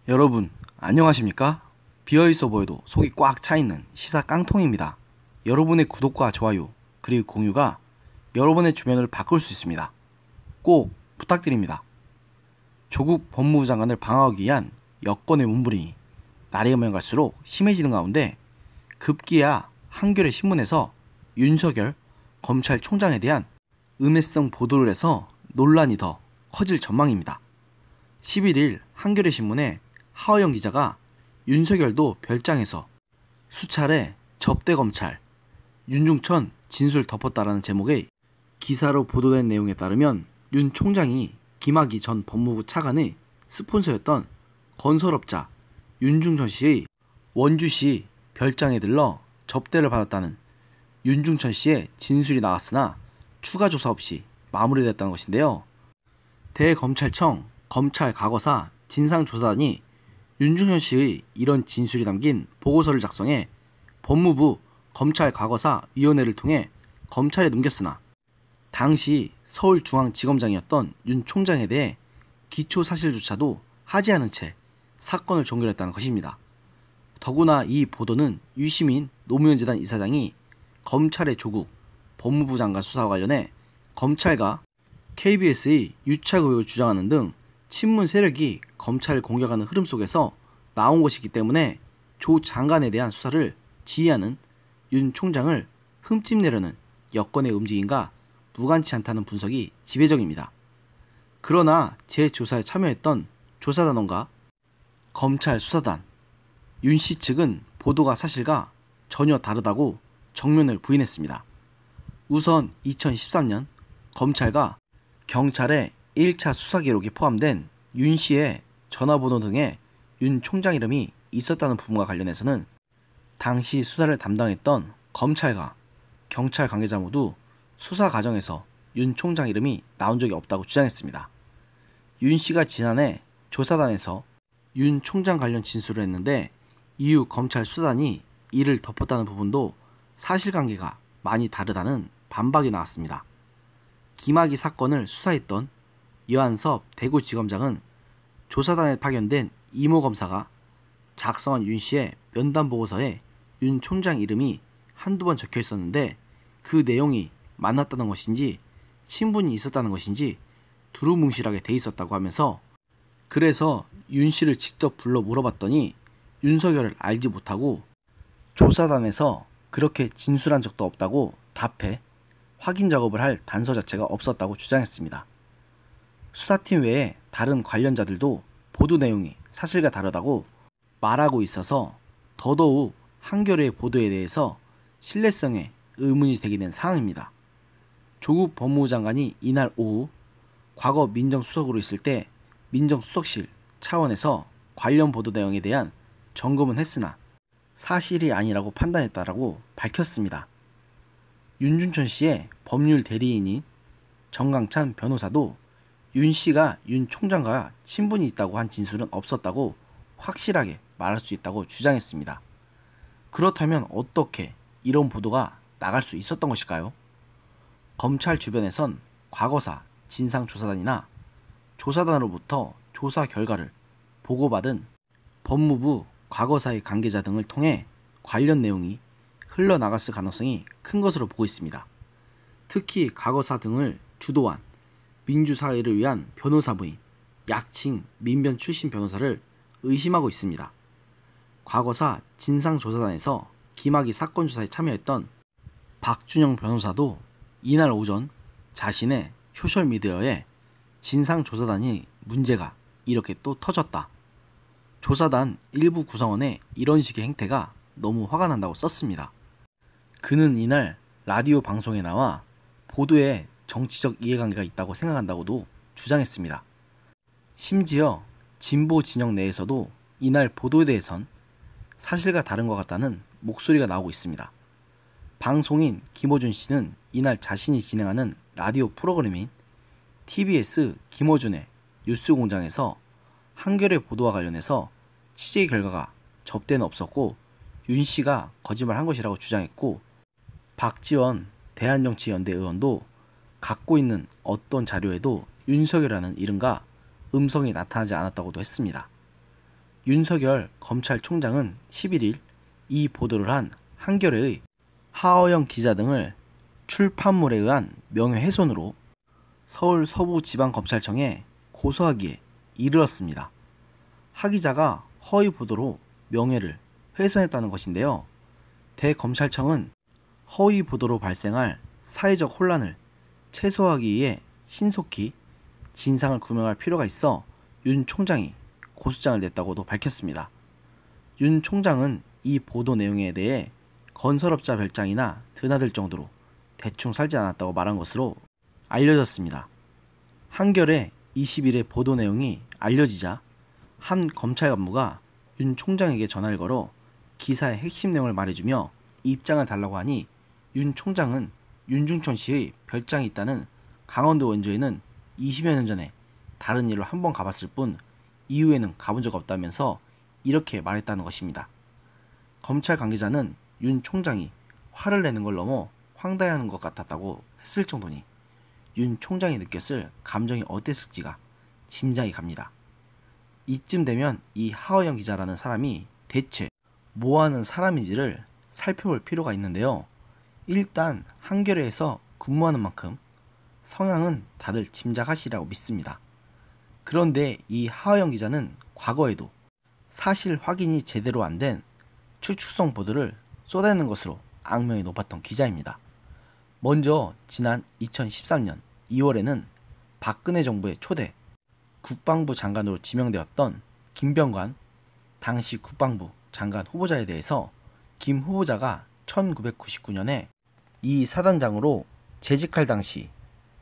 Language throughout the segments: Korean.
여러분 안녕하십니까? 비어있어 보여도 속이 꽉 차있는 시사 깡통입니다. 여러분의 구독과 좋아요 그리고 공유가 여러분의 주변을 바꿀 수 있습니다. 꼭 부탁드립니다. 조국 법무부 장관을 방어하기 위한 여권의 몸부림이 날이 가면 갈수록 심해지는 가운데 급기야 한겨레 신문에서 윤석열 검찰총장에 대한 음해성 보도를 해서 논란이 더 커질 전망입니다. 11일 한겨레 신문에 하어영 기자가 윤석열도 별장에서 수차례 접대 검찰 윤중천 진술 덮었다라는 제목의 기사로 보도된 내용에 따르면 윤 총장이 김학의 전 법무부 차관의 스폰서였던 건설업자 윤중천 씨의 원주시 별장에 들러 접대를 받았다는 윤중천 씨의 진술이 나왔으나 추가 조사 없이 마무리됐다는 것인데요. 대검찰청 검찰과거사 진상조사단이 윤중천 씨의 이런 진술이 담긴 보고서를 작성해 법무부 검찰과거사위원회를 통해 검찰에 넘겼으나 당시 서울중앙지검장이었던 윤 총장에 대해 기초사실조차도 하지 않은 채 사건을 종결했다는 것입니다. 더구나 이 보도는 유시민 노무현재단 이사장이 검찰의 조국 법무부 장관 수사와 관련해 검찰과 KBS의 유착 의혹을 주장하는 등 친문 세력이 검찰을 공격하는 흐름 속에서 나온 것이기 때문에 조 장관에 대한 수사를 지휘하는 윤 총장을 흠집내려는 여권의 움직임과 무관치 않다는 분석이 지배적입니다. 그러나 재조사에 참여했던 조사단원과 검찰 수사단, 윤 씨 측은 보도가 사실과 전혀 다르다고 정면을 부인했습니다. 우선 2013년 검찰과 경찰의 1차 수사 기록이 포함된 윤 씨의 전화번호 등에 윤 총장 이름이 있었다는 부분과 관련해서는 당시 수사를 담당했던 검찰과 경찰 관계자 모두 수사 과정에서 윤 총장 이름이 나온 적이 없다고 주장했습니다. 윤 씨가 지난해 조사단에서 윤 총장 관련 진술을 했는데 이후 검찰 수사단이 이를 덮었다는 부분도 사실관계가 많이 다르다는 반박이 나왔습니다. 김학의 사건을 수사했던 여한섭 대구지검장은 조사단에 파견된 이모 검사가 작성한 윤 씨의 면담 보고서에 윤 총장 이름이 한두 번 적혀 있었는데 그 내용이 만났다는 것인지 친분이 있었다는 것인지 두루뭉실하게 돼 있었다고 하면서 그래서 윤 씨를 직접 불러 물어봤더니 윤석열을 알지 못하고 조사단에서 그렇게 진술한 적도 없다고 답해 확인 작업을 할 단서 자체가 없었다고 주장했습니다. 수사팀 외에 다른 관련자들도 보도 내용이 사실과 다르다고 말하고 있어서 더더욱 한겨레의 보도에 대해서 신뢰성에 의문이 제기된 상황입니다. 조국 법무부 장관이 이날 오후 과거 민정수석으로 있을 때 민정수석실 차원에서 관련 보도 내용에 대한 점검은 했으나 사실이 아니라고 판단했다라고 밝혔습니다. 윤중천 씨의 법률 대리인인 정강찬 변호사도 윤 씨가 윤 총장과 친분이 있다고 한 진술은 없었다고 확실하게 말할 수 있다고 주장했습니다. 그렇다면 어떻게 이런 보도가 나갈 수 있었던 것일까요? 검찰 주변에선 과거사 진상조사단이나 조사단으로부터 조사 결과를 보고받은 법무부 과거사의 관계자 등을 통해 관련 내용이 흘러나갔을 가능성이 큰 것으로 보고 있습니다. 특히 과거사 등을 주도한 민주사회를 위한 변호사 모임, 약칭 민변 출신 변호사를 의심하고 있습니다. 과거사 진상조사단에서 김학의 사건 조사에 참여했던 박준영 변호사도 이날 오전 자신의 소셜미디어에 진상조사단이 문제가 이렇게 또 터졌다. 조사단 일부 구성원의 이런 식의 행태가 너무 화가 난다고 썼습니다. 그는 이날 라디오 방송에 나와 보도에 정치적 이해관계가 있다고 생각한다고도 주장했습니다. 심지어 진보 진영 내에서도 이날 보도에 대해선 사실과 다른 것 같다는 목소리가 나오고 있습니다. 방송인 김어준 씨는 이날 자신이 진행하는 라디오 프로그램인 TBS 김어준의 뉴스공장에서 한겨레 보도와 관련해서 취재 결과가 접대는 없었고 윤 씨가 거짓말한 것이라고 주장했고 박지원 대한정치연대 의원도 갖고 있는 어떤 자료에도 윤석열이라는 이름과 음성이 나타나지 않았다고도 했습니다. 윤석열 검찰총장은 11일 이 보도를 한 한겨레의 하어영 기자 등을 출판물에 의한 명예훼손으로 서울 서부지방검찰청에 고소하기에 이르렀습니다. 하 기자가 허위 보도로 명예를 훼손했다는 것인데요. 대검찰청은 허위 보도로 발생할 사회적 혼란을 최소화하기 위해 신속히 진상을 규명할 필요가 있어 윤 총장이 고소장을 냈다고도 밝혔습니다. 윤 총장은 이 보도 내용에 대해 건설업자 별장이나 드나들 정도로 대충 살지 않았다고 말한 것으로 알려졌습니다. 한겨레 20일의 보도 내용이 알려지자 한 검찰 간부가 윤 총장에게 전화를 걸어 기사의 핵심 내용을 말해주며 입장을 달라고 하니 윤 총장은 윤중천 씨의 별장이 있다는 강원도 원주에는 20여 년 전에 다른 일로 한번 가봤을 뿐 이후에는 가본 적 없다면서 이렇게 말했다는 것입니다. 검찰 관계자는 윤 총장이 화를 내는 걸 넘어 황당해하는 것 같았다고 했을 정도니 윤 총장이 느꼈을 감정이 어땠을지가 짐작이 갑니다. 이쯤 되면 이 하어영 기자라는 사람이 대체 뭐하는 사람인지를 살펴볼 필요가 있는데요. 일단 한겨레에서 근무하는 만큼 성향은 다들 짐작하시리라고 믿습니다. 그런데 이 하어영 기자는 과거에도 사실 확인이 제대로 안 된 추측성 보도를 쏟아내는 것으로 악명이 높았던 기자입니다. 먼저 지난 2013년 2월에는 박근혜 정부의 초대 국방부 장관으로 지명되었던 김병관 당시 국방부 장관 후보자에 대해서 김 후보자가 1999년에 이 사단장으로 재직할 당시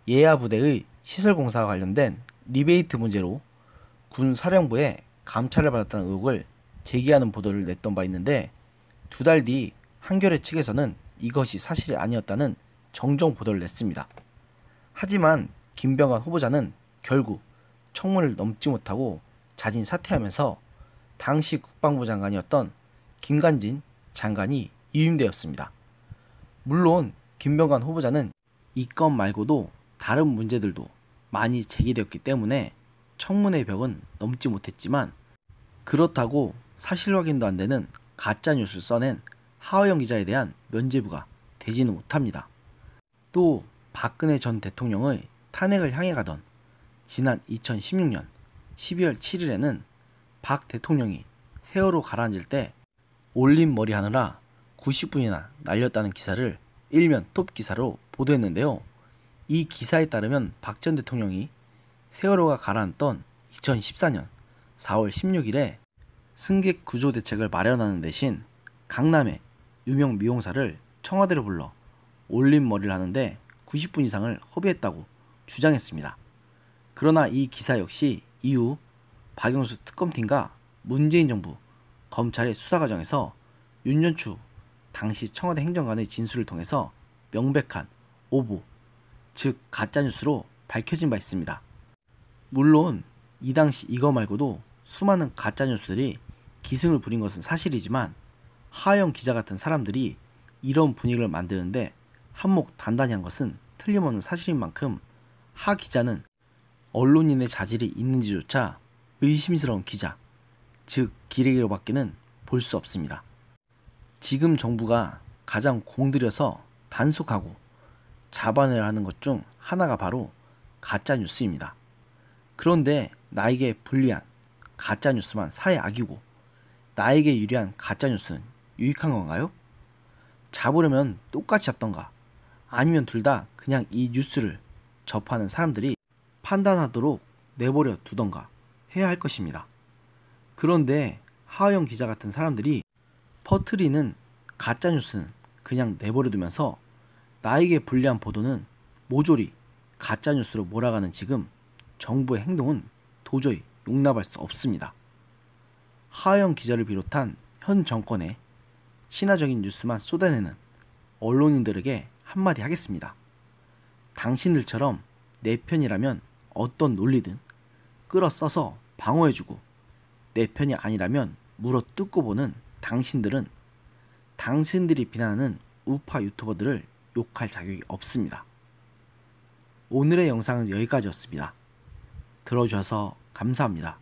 예하 부대의 시설 공사와 관련된 리베이트 문제로 군 사령부에 감찰을 받았다는 의혹을 제기하는 보도를 냈던 바 있는데 두 달 뒤 한겨레 측에서는 이것이 사실이 아니었다는 정정 보도를 냈습니다. 하지만 김병관 후보자는 결국 청문을 넘지 못하고 자진 사퇴하면서 당시 국방부 장관이었던 김관진 장관이 유임되었습니다. 물론 김병관 후보자는 이 건 말고도 다른 문제들도 많이 제기되었기 때문에 청문회 벽은 넘지 못했지만 그렇다고 사실 확인도 안 되는 가짜 뉴스를 써낸 하어영 기자에 대한 면죄부가 되지는 못합니다. 또 박근혜 전 대통령의 탄핵을 향해 가던 지난 2016년 12월 7일에는 박 대통령이 세월호 가라앉을 때 올린 머리 하느라 90분이나 날렸다는 기사를 일면 톱 기사로 보도했는데요. 이 기사에 따르면 박 전 대통령이 세월호가 가라앉던 2014년 4월 16일에 승객 구조 대책을 마련하는 대신 강남의 유명 미용사를 청와대로 불러 올린 머리를 하는데 90분 이상을 허비했다고 주장했습니다. 그러나 이 기사 역시 이후 박영수 특검팀과 문재인 정부 검찰의 수사 과정에서 윤연추 당시 청와대 행정관의 진술을 통해서 명백한 오보, 즉 가짜뉴스로 밝혀진 바 있습니다. 물론 이 당시 이거 말고도 수많은 가짜뉴스들이 기승을 부린 것은 사실이지만 하어영 기자 같은 사람들이 이런 분위기를 만드는데 한몫 단단히 한 것은 틀림없는 사실인 만큼 하 기자는 언론인의 자질이 있는지조차 의심스러운 기자, 즉 기레기로밖에는 볼 수 없습니다. 지금 정부가 가장 공들여서 단속하고 잡아내야 하는 것 중 하나가 바로 가짜뉴스입니다. 그런데 나에게 불리한 가짜뉴스만 사회 악이고 나에게 유리한 가짜뉴스는 유익한 건가요? 잡으려면 똑같이 잡던가 아니면 둘 다 그냥 이 뉴스를 접하는 사람들이 판단하도록 내버려 두던가 해야 할 것입니다. 그런데 하어영 기자 같은 사람들이 퍼뜨리는 가짜뉴스는 그냥 내버려 두면서 나에게 불리한 보도는 모조리 가짜뉴스로 몰아가는 지금 정부의 행동은 도저히 용납할 수 없습니다. 하어영 기자를 비롯한 현 정권의 신화적인 뉴스만 쏟아내는 언론인들에게 한마디 하겠습니다. 당신들처럼 내 편이라면 어떤 논리든 끌어 써서 방어해주고 내 편이 아니라면 물어 뜯고 보는 당신들은 당신들이 비난하는 우파 유튜버들을 욕할 자격이 없습니다. 오늘의 영상은 여기까지였습니다. 들어주셔서 감사합니다.